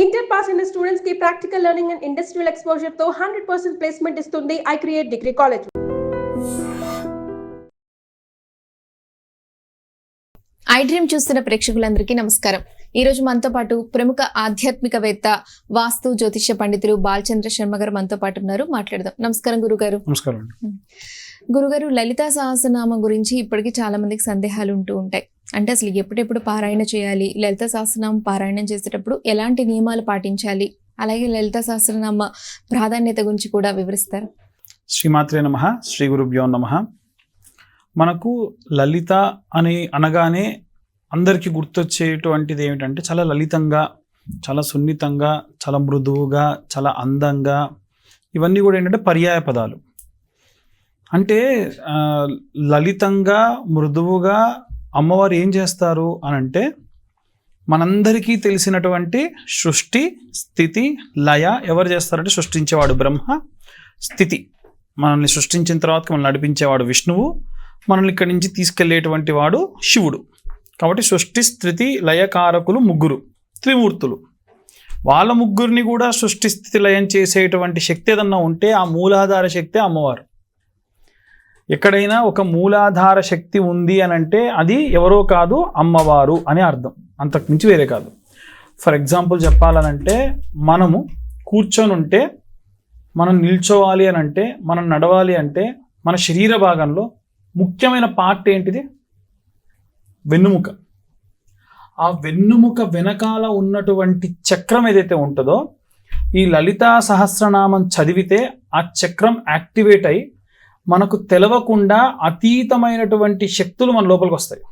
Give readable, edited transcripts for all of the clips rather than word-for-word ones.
Inter pass అయిన students కి practical learning and industrial exposure తో 100% ప్లేస్మెంట్ ఇస్తుంది I create degree college. I dream చూస్తున్న ప్రేక్షకులందరికీ నమస్కారం. ఈ రోజు మనతో పాటు ప్రముఖ ఆధ్యాత్మికవేత్త, వాస్తు జ్యోతిష్య పండితులు బాలచంద్ర శర్మ గారు మనతో పాటు ఉన్నారు. మాట్లాడదాం. నమస్కారం గురుగారు. నమస్కారం. గురుగారు, లలితా సహస్రనామం గురించి ఇప్పటికీ చాలా మందికి సందేహాలు ఉంటూ ఉంటాయి. అంటే అసలు ఎప్పుడెప్పుడు పారాయణ చేయాలి, లలితా సహస్రనామం పారాయణం చేసేటప్పుడు ఎలాంటి నియమాలు పాటించాలి, అలాగే లలితా సహస్రనామ ప్రాధాన్యత గురించి కూడా వివరిస్తారు. శ్రీమాత్రే నమః. శ్రీ గురుభ్యో నమః. మనకు లలిత అని అనగానే అందరికీ గుర్తొచ్చేటువంటిది ఏమిటంటే చాలా లలితంగా, చాలా సున్నితంగా, చాలా మృదువుగా, చాలా అందంగా, ఇవన్నీ కూడా ఏంటంటే పర్యాయ పదాలు. అంటే లలితంగా, మృదువుగా అమ్మవారు ఏం చేస్తారు అని అంటే మనందరికీ తెలిసినటువంటి సృష్టి, స్థితి, లయ ఎవరు చేస్తారంటే సృష్టించేవాడు బ్రహ్మ, స్థితి మనల్ని సృష్టించిన తర్వాత మనల్ని నడిపించేవాడు విష్ణువు, మనల్ని ఇక్కడి నుంచి తీసుకెళ్లేటువంటి వాడు శివుడు. కాబట్టి సృష్టి, స్థితి, లయకారకులు ముగ్గురు త్రిమూర్తులు. వాళ్ళ ముగ్గురిని కూడా సృష్టి, స్థితి, లయం చేసేటువంటి శక్తి ఏదన్నా ఉంటే ఆ మూలాధార శక్తి అమ్మవారు. ఎక్కడైనా ఒక మూలాధార శక్తి ఉంది అని అంటే అది ఎవరో కాదు, అమ్మవారు అని అర్థం, అంతకు మించి వేరే కాదు. ఫర్ ఎగ్జాంపుల్ చెప్పాలనంటే మనము కూర్చొని ఉంటే, మనం నిల్చోవాలి అని అంటే, మనం నడవాలి అంటే మన శరీర భాగంలో ముఖ్యమైన పార్ట్ ఏంటిది? వెన్నుముక. ఆ వెన్నుముక వెనకాల ఉన్నటువంటి చక్రం ఏదైతే ఉంటుందో, ఈ లలితా సహస్రనామం చదివితే ఆ చక్రం యాక్టివేట్ అయి మనకు తెలవకుండా అతీతమైనటువంటి శక్తులు మన లోపలికి వస్తాయి.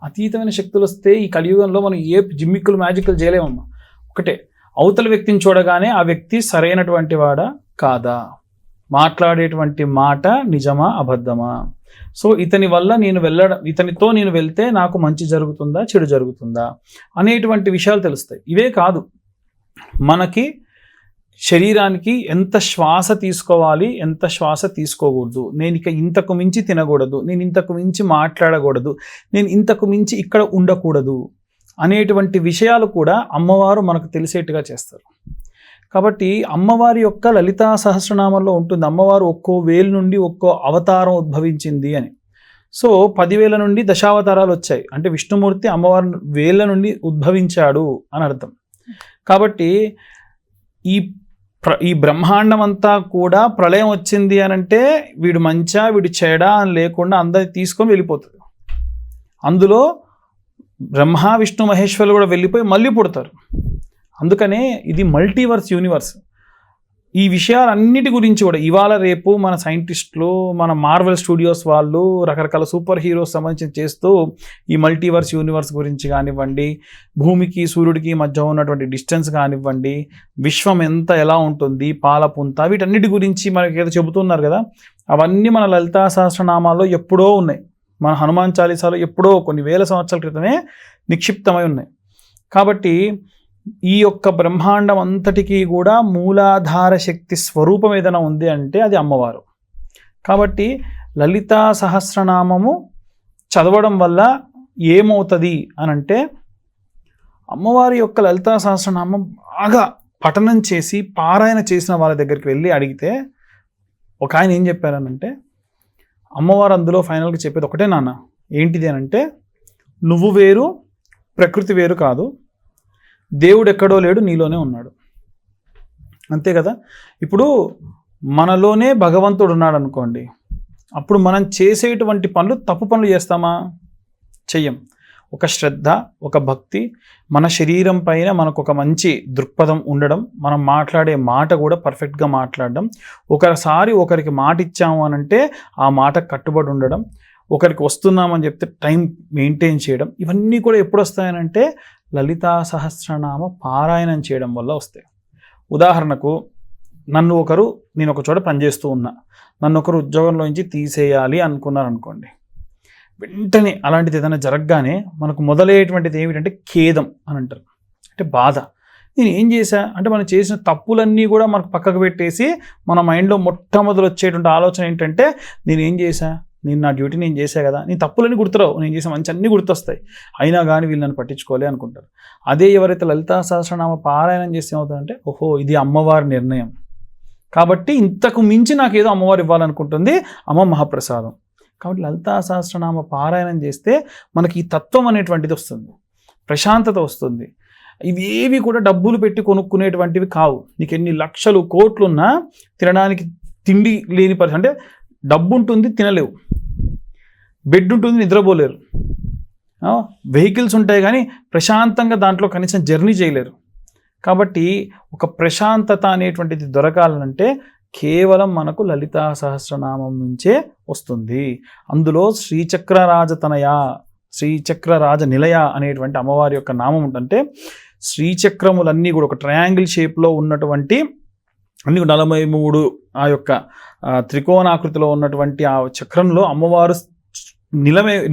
అతీతమైన శక్తులు వస్తే ఈ కలియుగంలో మనం ఏ జిమ్మిక్కులు, మ్యాజిక్లు చేయలేమమ్మా. ఒకటే, అవతల వ్యక్తిని చూడగానే ఆ వ్యక్తి సరైనటువంటి వాడా కాదా, మాట్లాడేటువంటి మాట నిజమా అబద్ధమా, సో ఇతని వల్ల ఇతనితో నేను వెళ్తే నాకు మంచి జరుగుతుందా, చెడు జరుగుతుందా అనేటువంటి విషయాలు తెలుస్తాయి. ఇవే కాదు, మనకి శరీరానికి ఎంత శ్వాస తీసుకోవాలి, ఎంత శ్వాస తీసుకోకూడదు, నేను ఇక ఇంతకు మించి తినకూడదు, నేను ఇంతకు మించి మాట్లాడకూడదు, నేను ఇంతకు మించి ఇక్కడ ఉండకూడదు అనేటువంటి విషయాలు కూడా అమ్మవారు మనకు తెలిసేట్టుగా చేస్తారు. కాబట్టి అమ్మవారి యొక్క లలితా సహస్రనామంలో ఉంటుంది అమ్మవారు ఒక్కో వేలు నుండి ఒక్కో అవతారం ఉద్భవించింది అని. సో 10,000 నుండి దశావతారాలు వచ్చాయి అంటే విష్ణుమూర్తి అమ్మవారి వేళ్ళ నుండి ఉద్భవించాడు అని అర్థం. కాబట్టి ఈ బ్రహ్మాండం అంతా కూడా ప్రళయం వచ్చింది అని అంటే వీడు మంచా వీడు చెడా అని లేకుండా అందరిని తీసుకొని వెళ్ళిపోతుంది. అందులో బ్రహ్మ, విష్ణు, మహేశ్వరులు కూడా వెళ్ళిపోయి మళ్ళీ పుడతారు. అందుకనే ఇది మల్టీవర్స్ యూనివర్స్. ఈ విషయాలన్నిటి గురించి కూడా ఇవాళ రేపు మన సైంటిస్టులు, మన మార్వెల్ స్టూడియోస్ వాళ్ళు రకరకాల సూపర్ హీరోస్ సంబంధించి చేస్తూ ఈ మల్టీవర్స్ యూనివర్స్ గురించి కానివ్వండి, భూమికి సూర్యుడికి మధ్య ఉన్నటువంటి డిస్టెన్స్ కానివ్వండి, విశ్వం ఎలా ఉంటుంది, పాలపుంత, వీటన్నిటి గురించి మనకి ఏదో చెబుతున్నారు కదా, అవన్నీ మన లలితా సహస్రనామాల్లో ఎప్పుడో ఉన్నాయి. మన హనుమాన్ చాలీసాలో ఎప్పుడో కొన్ని వేల సంవత్సరాల క్రితమే నిక్షిప్తమై ఉన్నాయి. కాబట్టి ఈ యొక్క బ్రహ్మాండం అంతటికీ కూడా మూలాధార శక్తి స్వరూపం ఏదైనా ఉంది అంటే అది అమ్మవారు. కాబట్టి లలితా సహస్రనామము చదవడం వల్ల ఏమవుతుంది అని అంటే, అమ్మవారి యొక్క లలితా సహస్రనామం బాగా పఠనం చేసి పారాయణ చేసిన వాళ్ళ దగ్గరికి వెళ్ళి అడిగితే ఒక ఆయన ఏం చెప్పారనంటే, అమ్మవారు అందులో ఫైనల్గా చెప్పేది ఒకటే నాన్న, ఏంటిది అని అంటే, నువ్వు వేరు, ప్రకృతి వేరు కాదు, దేవుడు ఎక్కడో లేడు, నీలోనే ఉన్నాడు. అంతే కదా. ఇప్పుడు మనలోనే భగవంతుడు ఉన్నాడు అనుకోండి, అప్పుడు మనం చేసేటువంటి పనులు తప్పు పనులు చేస్తామా? చెయ్యం. ఒక శ్రద్ధ, ఒక భక్తి, మన శరీరం పైన మనకు ఒక మంచి దృక్పథం ఉండడం, మనం మాట్లాడే మాట కూడా పర్ఫెక్ట్గా మాట్లాడడం, ఒకరికి మాట ఇచ్చాము అనంటే ఆ మాట కట్టుబడి ఉండడం, ఒకరికి వస్తున్నామని చెప్తే టైం మెయింటైన్ చేయడం, ఇవన్నీ కూడా ఎప్పుడు వస్తాయనంటే లలితా సహస్రనామ పారాయణం చేయడం వల్ల వస్తాయి. ఉదాహరణకు నేను ఒక చోట పనిచేస్తూ ఉన్నా, నన్ను ఒకరు ఉద్యోగంలో నుంచి తీసేయాలి అనుకున్నారనుకోండి, వెంటనే అలాంటిది ఏదైనా జరగగానే మనకు మొదలయ్యేటువంటిది ఏమిటంటే ఖేదం అని అంటారు, అంటే బాధ. నేను ఏం చేశా అంటే, మనం చేసిన తప్పులన్నీ కూడా మనకు పక్కకు పెట్టేసి మన మైండ్లో మొట్టమొదలు వచ్చేటువంటి ఆలోచన ఏంటంటే, నేను ఏం చేశా, నేను నా డ్యూటీ నేను చేసా కదా, నీ తప్పులని గుర్తురావు, నేను చేసే మంచి అన్నీ గుర్తొస్తాయి, అయినా కానీ వీళ్ళు నన్ను పట్టించుకోలే అనుకుంటారు. అదే ఎవరైతే లలితా సహస్రనామ పారాయణం చేస్తే ఏమవుతుందంటే, ఓహో ఇది అమ్మవారి నిర్ణయం కాబట్టి ఇంతకు మించి నాకు ఏదో అమ్మవారు ఇవ్వాలనుకుంటుంది, అమ్మ మహాప్రసాదం. కాబట్టి లలితా సహస్రనామ పారాయణం చేస్తే మనకి ఈ తత్వం అనేటువంటిది వస్తుంది, ప్రశాంతత వస్తుంది. ఇవేవి కూడా డబ్బులు పెట్టి కొనుక్కునేటువంటివి కావు. నీకు ఎన్ని లక్షలు కోట్లున్నా తినడానికి తిండి లేని పరిస్థితి, అంటే డబ్బు ఉంటుంది తినలేవు, బెడ్ ఉంటుంది నిద్రపోలేరు, వెహికల్స్ ఉంటాయి కానీ ప్రశాంతంగా దాంట్లో కనీసం జర్నీ చేయలేరు. కాబట్టి ఒక ప్రశాంతత అనేటువంటిది దొరకాలంటే కేవలం మనకు లలితా సహస్రనామం నుంచే వస్తుంది. అందులో శ్రీచక్రరాజతనయ, శ్రీచక్రరాజ నిలయ అనేటువంటి అమ్మవారి యొక్క నామం ఉంటుంటే, శ్రీచక్రములన్నీ కూడా ఒక ట్రయాంగిల్ షేప్లో ఉన్నటువంటి అన్ని 43 ఆ యొక్క త్రికోణాకృతిలో ఉన్నటువంటి ఆ చక్రంలో అమ్మవారు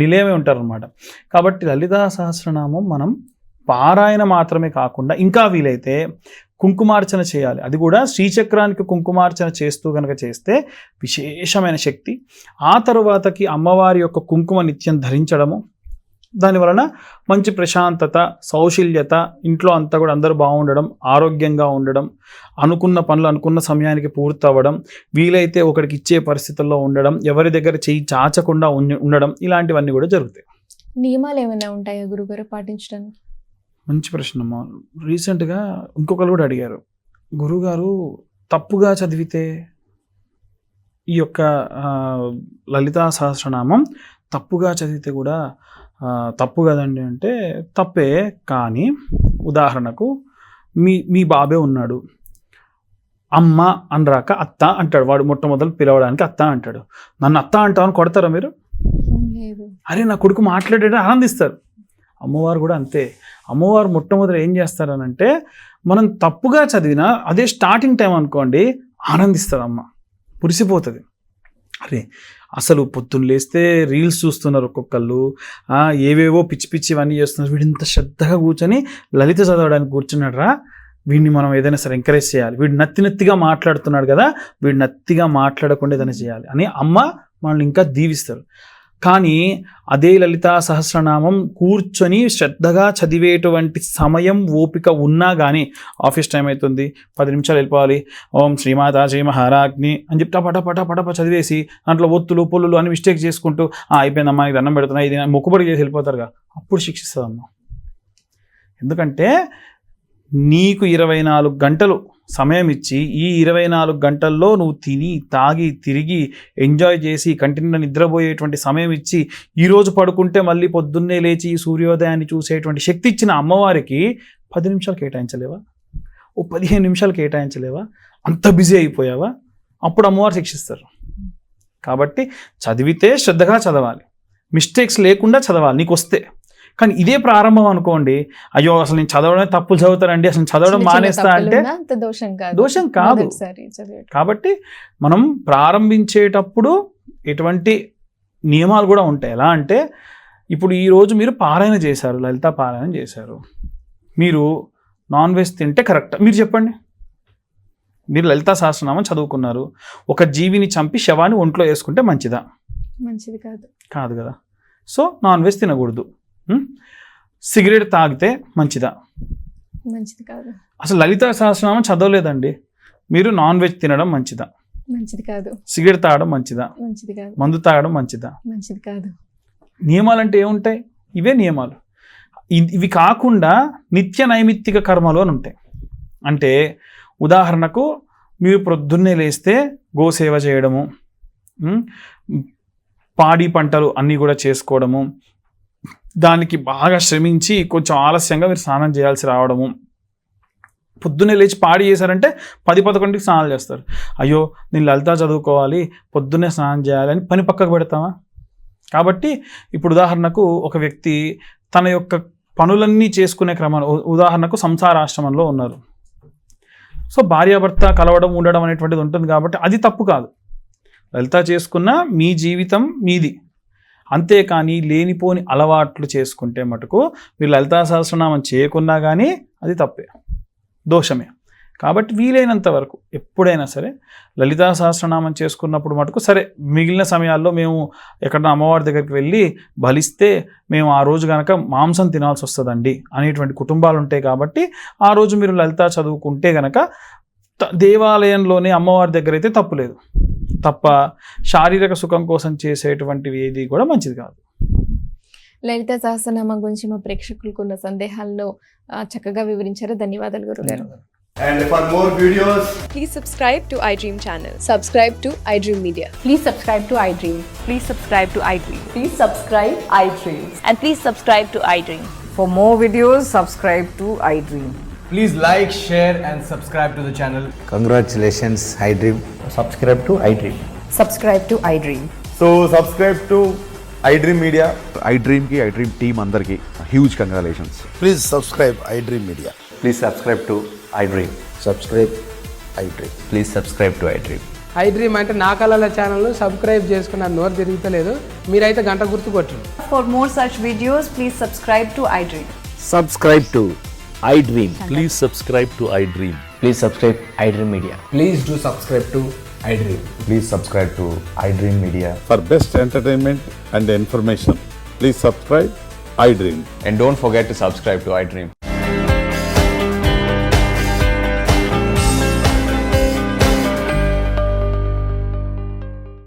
నిలయమే ఉంటారనమాట. కాబట్టి లలితా సహస్రనామం మనం పారాయణ మాత్రమే కాకుండా ఇంకా వీలైతే కుంకుమార్చన చేయాలి. అది కూడా శ్రీచక్రానికి కుంకుమార్చన చేస్తూ కనుక చేస్తే విశేషమైన శక్తి. ఆ తరువాతకి అమ్మవారి యొక్క కుంకుమ నిత్యం ధరించడము, దానివలన మంచి ప్రశాంతత, సౌశల్యత, ఇంట్లో అంతా కూడా అందరూ బాగుండడం, ఆరోగ్యంగా ఉండడం, అనుకున్న పనులు అనుకున్న సమయానికి పూర్తి అవ్వడం, వీలైతే ఒకరికి ఇచ్చే పరిస్థితుల్లో ఉండడం, ఎవరి దగ్గర చెయ్యి చాచకుండా ఉండడం, ఇలాంటివన్నీ కూడా జరుగుతాయి. నియమాలు ఏమైనా ఉంటాయా గురుగారు పాటించడానికి? మంచి ప్రశ్న అమ్మా. రీసెంట్గా ఇంకొకరు కూడా అడిగారు, గురుగారు తప్పుగా చదివితే ఈ యొక్క లలితా సహస్రనామం తప్పుగా చదివితే కూడా తప్పు కదండి అంటే, తప్పే. కానీ ఉదాహరణకు మీ బాబే ఉన్నాడు, అమ్మ అనరాక అత్త అంటాడు, వాడు మొట్టమొదలు పిలవడానికి అత్త అంటాడు. నన్ను అత్త అంటామని కొడతారా మీరు? అరే నా కొడుకు మాట్లాడేట ఆనందిస్తారు. అమ్మవారు కూడా అంతే. అమ్మవారు మొట్టమొదటి ఏం చేస్తారనంటే, మనం తప్పుగా చదివినా అదే స్టార్టింగ్ టైం అనుకోండి, ఆనందిస్తుంది అమ్మ, పురిసిపోతుంది. అరే అసలు పొద్దున్న లేస్తే రీల్స్ చూస్తున్నారు ఒక్కొక్కళ్ళు, ఏవేవో పిచ్చి పిచ్చి ఇవన్నీ చేస్తున్నారు, వీడు ఇంత శ్రద్ధగా కూర్చొని లలిత చదవడానికి కూర్చున్నాడు రా, వీడిని మనం ఏదైనా సరే ఎంకరేజ్ చేయాలి, వీడు నత్తిగా మాట్లాడుతున్నాడు కదా, వీడు నత్తిగా మాట్లాడకుండా ఏదైనా చేయాలి అని అమ్మ మనల్ని ఇంకా దీవిస్తారు. కానీ అదే లలితా సహస్రనామం కూర్చొని శ్రద్ధగా చదివేటువంటి సమయం ఓపిక ఉన్నా కానీ, ఆఫీస్ టైం అవుతుంది 10 నిమిషాలు వెళ్ళిపోవాలి, ఓం శ్రీమాతా శ్రీ మహారాజ్ని అని చెప్తా పట చదివేసి దాంట్లో ఒత్తులు పొల్లులు అని మిస్టేక్ చేసుకుంటూ అయిపోయిందమ్మా ఇది దండం పెడుతున్నా ఇది మొక్కుబడి చేసి వెళ్ళిపోతారుగా, అప్పుడు శిక్షిస్తుందమ్మా. ఎందుకంటే నీకు 24 గంటలు సమయం ఇచ్చి, ఈ 24 గంటల్లో నువ్వు తిని తాగి తిరిగి ఎంజాయ్ చేసి కంటిన్యూ నిద్రపోయేటువంటి సమయం ఇచ్చి, ఈరోజు పడుకుంటే మళ్ళీ పొద్దున్నే లేచి ఈ సూర్యోదయాన్ని చూసేటువంటి శక్తి ఇచ్చిన అమ్మవారికి 10 నిమిషాలు కేటాయించలేవా? ఓ 15 నిమిషాలు కేటాయించలేవా? అంత బిజీ అయిపోయావా? అప్పుడు అమ్మవారు శిక్షిస్తారు. కాబట్టి చదివితే శ్రద్ధగా చదవాలి, మిస్టేక్స్ లేకుండా చదవాలి నీకు వస్తే. కానీ ఇదే ప్రారంభం అనుకోండి, అయ్యో అసలు నేను చదవడం తప్పులు చదువుతానండి, అసలు చదవడం మానేస్తా అంటే దోషం కాదు. కాబట్టి మనం ప్రారంభించేటప్పుడు ఎటువంటి నియమాలు కూడా ఉంటాయి. ఎలా అంటే, ఇప్పుడు ఈరోజు మీరు పారాయణ చేశారు, లలితా పారాయణ చేశారు, మీరు నాన్ వెజ్ తింటే కరెక్ట్? మీరు చెప్పండి. మీరు లలితా సహస్రనామం చదువుకున్నారు, ఒక జీవిని చంపి శవాన్ని ఒంట్లో వేసుకుంటే మంచిదా? మంచిది కాదు. కాదు కదా. సో నాన్ వెజ్ తినకూడదు. సిగరెట్ తాగితే మంచిదా? మంచిది కాదు. అసలు లలితా సహస్రనామం చదవలేదండి, మీరు నాన్ వెజ్ తినడం మంచిదా? మంచిది కాదు. సిగరెట్ తాగడం మంచిదా? మంచిది కాదు. మందు తాగడం మంచిదా? మంచిది కాదు. నియమాలు అంటే ఏముంటాయి? ఇవే నియమాలు. ఇవి కాకుండా నిత్య నైమిత్తిక కర్మలు అని ఉంటాయి. అంటే ఉదాహరణకు మీరు ప్రొద్దున్నే లేస్తే గోసేవ చేయడము, పాడి పంటలు అన్నీ కూడా చేసుకోవడము, దానికి బాగా శ్రమించి కొంచెం ఆలస్యంగా మీరు స్నానం చేయాల్సి రావడము, పొద్దున్నే లేచి పాడి చేశారంటే 10-11కి స్నానాలు చేస్తారు. అయ్యో నేను లలితా చదువుకోవాలి, పొద్దున్నే స్నానం చేయాలని పని పక్కకు పెడతామా? కాబట్టి ఇప్పుడు ఉదాహరణకు ఒక వ్యక్తి తన యొక్క పనులన్నీ చేసుకునే క్రమంలో, ఉదాహరణకు సంసారాశ్రమంలో ఉన్నారు, సో భార్యాభర్త కలవడం ఉండడం అనేటువంటిది ఉంటుంది కాబట్టి అది తప్పు కాదు. లలితా చేసుకున్న మీ జీవితం మీది, అంతేకాని లేనిపోని అలవాట్లు చేసుకుంటే మటుకు మీరు లలితా సహస్రనామం చేయకున్నా కానీ అది తప్పే, దోషమే. కాబట్టి వీలైనంత వరకు ఎప్పుడైనా సరే లలితా సహస్రనామం చేసుకున్నప్పుడు మటుకు సరే మిగిలిన సమయాల్లో మేము ఎక్కడన్నా అమ్మవారి దగ్గరికి వెళ్ళి బలిస్తే మేము ఆ రోజు కనుక మాంసం తినాల్సి వస్తుందండి అనేటువంటి కుటుంబాలు ఉంటాయి. కాబట్టి ఆ రోజు మీరు లలిత చదువుకుంటే కనుక దేవాలయంలోనే అమ్మవారి దగ్గర అయితే తప్పు లేదు, తప్ప శారీరక సుఖం కోసం చేసేటువంటివి ఏది కూడా మంచిది కాదు. లలిత సహస్రనామం గురించి మా ప్రేక్షకులకు ఉన్న సందేహాలను చక్కగా వివరించారు. ధన్యవాదాలు గురుగారు. And for more videos, Please subscribe to iDream channel. Subscribe to iDream Media. Please subscribe to iDream. Please subscribe to iDream. Please subscribe iDream. And please subscribe to iDream. For more videos, subscribe to iDream. please like, share, and subscribe to the channel. Congratulations, iDream. Subscribe to iDream. Subscribe to iDream. So subscribe to iDream Media. iDream की iDream team अंदर की huge congratulations. Please subscribe iDream Media. Please subscribe to iDream. Subscribe iDream. Please subscribe to iDream. iDream అంటే నా కళల channel subscribe చేసుకున్న నోరు తిరుగుతలేదు, మీరైతే గంట గుర్తు కొట్టండి. For more such videos, please subscribe to iDream. Subscribe to iDream. Please subscribe to iDream. Please subscribe iDream Media. Please do subscribe to iDream. Please subscribe to iDream Media. For best entertainment and information, please subscribe iDream. And don't forget to subscribe to iDream.